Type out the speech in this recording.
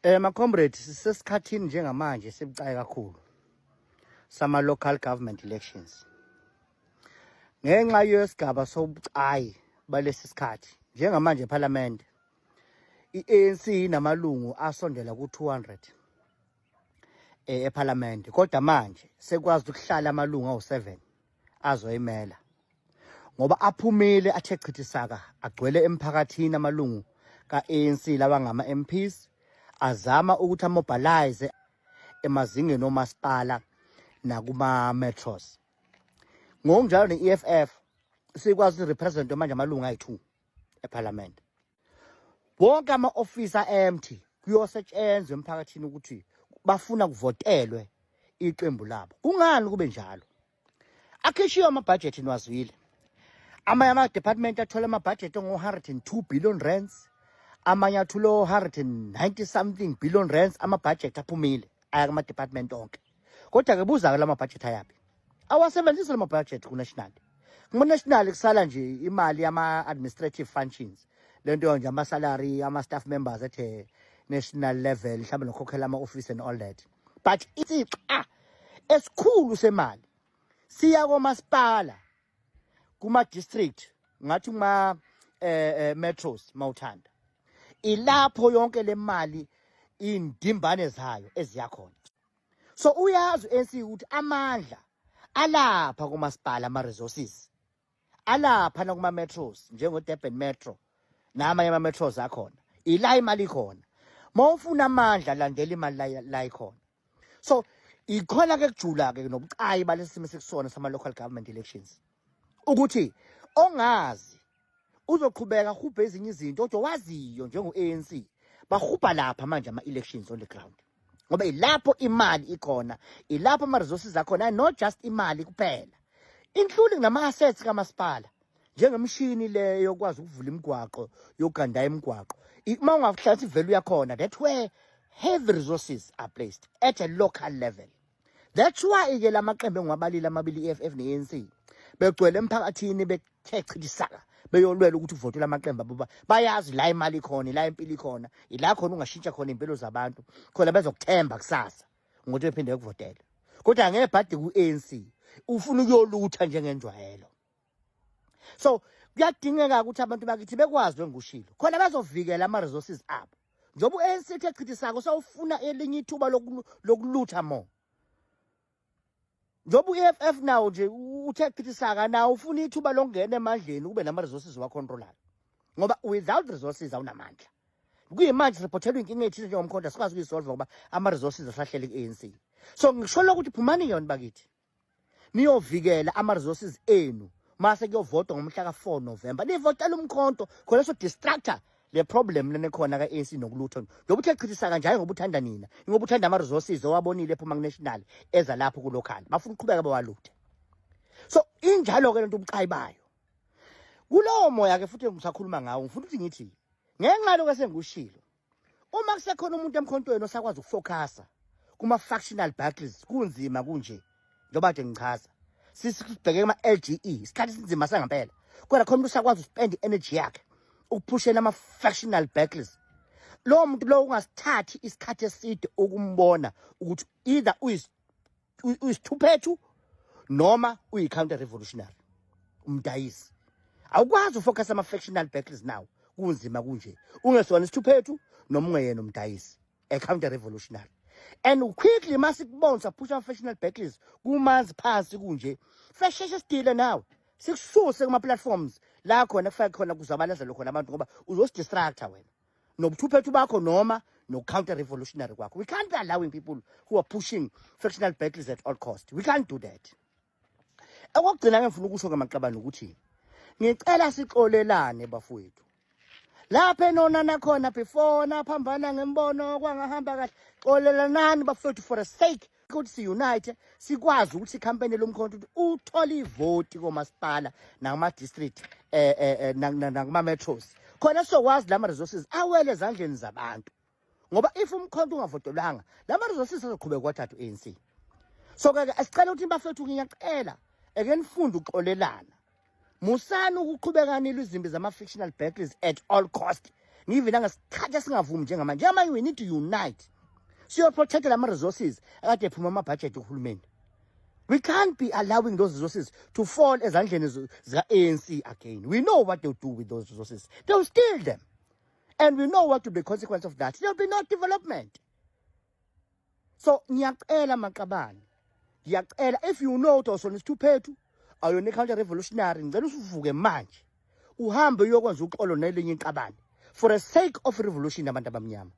My comrade, sisesikhathini njengamanje sibucayi kakhulu sama local government elections. Ngenxa yesigaba sobucayi balesi sikhathi njengamanje eParliament iANC namalungu asondela ku200 eParliament kodwa manje sekwazi ukuhlala amalungu awu7 azoyimela ngoba aphumile athe chithisaka agcwele emphakathini amalungu kaANC lawa ngama MPs azama ukuthi amobilize emazingeni omasipala nakuma metros. Ngokunjalo neEFF sikwazi represent manje amalungu ayi2 eParliament. Bonke ama-officer empty kuyosetshenzwa emphakathini ukuthi bafuna kuvotelwe iqembu labo. Kungani kube njalo? Akhishiwe ama-budget niwazwile. Amanye ama-department athola ama-budget ngo-102 billion rands. Amanye athulo 190 something billion rands ama-budget aphumile aya kuma-department onke. Kodwa ke buza ke lama-budget ayapi. Awasebenzisa lama-budget ku-national. Kuma-national kusala nje imali yama-administrative functions. Lento nje ama-salary, ama-staff members at national level, mhlawumbe nokhokhela ama-office and all that. But isixa esikhulu semali siya komasipala, kuma-district, ngathi kuma metros mawuthanda. Ilapho yonke le mali indimbane zayo eziyakhona. So uyazi ANC ukuthi amandla alapha kumasipala ama-resources alapha nakuma metros njengo-Durban Metro namanye ama-metros akhona ila imali ikhona. Mawufuna amandla landela imali la ikhona. So ikhona ke kujula ke nobucayi balesimo sekusona sama local government elections ukuthi ongazi uzoqhubeka hubhe ezinye izinto kodwa waziyo njengo-ANC bahubha lapha manje ama-elections on the ground ngoba ilapho imali ikhona, ilapho ama-resources akhona, not just imali kuphela, including nama-assets kamasipala njengemishini le yokwazi ukuvula imigwaqo yokuganda imigwaqo. Uma ungahlanganisa ivalue yakhona, that's where heavy resources are placed at a local level. That's why ke lamaqembu engiwabalile amabili iEFF neANC begcwele emphakathini bethe chithisaka beyolwela ukuthi uvotela amaqembu abo bayazi la imali ikhona, la impilo ikhona, ila khona ungashintsha khona impilo zabantu khona bezokuthemba kusasa ngokuthi bephinde ukuvotela. Kodwa ngebhadi kuANC ufuna ukuyolutha njengenjwayelo. So kuyadingeka ukuthi abantu bakithi bekwazi ngokushilo khona bazovikela ama-resources abo njengoba uANC ethe chithisaka sawufuna elinye ithuba lokulutha more. Njengoba uEFF nawo nje uthe chithisaka nawo ufuna ithuba lokungena emandleni kube nama-resources wacontrolayo ngoba without resources awunamandla. Kuyimanje sirepothelwa inkinga ethile njengomkhonto sikwazi ukuyisolve ngoba ama-resources asahlele ku-ANC. So ngisho ukuthi phumani yona bakithi niyovikela ama-resources enu mase kuyovotwa ngomhla ka4 November nivotela umkhonto khona so distractor le problem lene khona ka-ANC nokulutho njengoba uthe chithisaka njalo ngoba uthanda nina ngoba uthanda ama-resources owabonile ephuma ku-national eza lapho ku-local bafuna ukuqhubeka bawaluthe. So injalo ke lento ubucayi bayo kulowo moya ke futhi ngisakhuluma ngawo ngifuna ukuthi ngithi ngenxa lokho esengikushilo uma kusekhona umuntu emkhontweni osakwazi ukufocusa kuma-factional battles kunzima kunje njengoba nje ngichaza sisibheke kuma-LGE isikhathi sinzima sangempela kodwa khona umuntu usakwazi uspend energy yakhe ukuphushela ama-factional battles. Lowo muntu lowo ungasithathi isikhathi eside ukumbona ukuthi either uyisithuphethu noma uyi-counter revolutionary umdayisi. Awukwazi ufocus ama-factional battles now kunzima kunje ungesona isithuphethu noma ungeyena umdayisi counter revolutionary. And quickly masikubona saphusha ama-factional battles kumanzi phansi kunje fesheshe sidile nawe sikususe kuma-platforms la khona kufake khona kuzabalazela khona abantu ngoba uzosidistracta wena nobuthuphethu bakho noma no-counter revolutionary kwakho. We can't be allowing people who are pushing factional battles at all cost. We can't do that. Okugcina ke ngifuna ukusho ngamaqabane ukuthi ngicela sixolelane bafowethu lapha enona nakhona before naphambana ngembono kwangahamba kahle xolelanani bafowethu for the sake ukuthi si-unite sikwazi ukuthi ikhampeni lomkhonto ukuthi uthole ivoti komasipala nakuma-district nakuma-metros khona sizokwazi lama-resources awele ezandleni zabantu ngoba if umkhonto ungavotelwanga lama-resources azoqhubeka kwathatha u-ANC. So-ke asicela ukuthi bafowethu ngiyacela eke nifunde uxolelana musani ukuqhubeka nilwe izimbi zama-fictional battles at all cost ngivina ngasikhathi singavumi njengamanje manje we need to unite siyoprotect lama resources akade ephuma amabudget uhulumeni. We can't be allowing those resources to fall ezandleni zika-ANC again. We know what they'll do with those resources. They'll steal them. And we know what will be the consequence of that. There'll be no development. So, ngiyacela maqabane. Ngiyacela, if you know ukuthi usonistuphethu, ayona counter revolutionary, ngicela usuvuke manje. Uhambe uyokwenza uxolo nelinye iqabane. For the sake of revolution abantu abamnyama.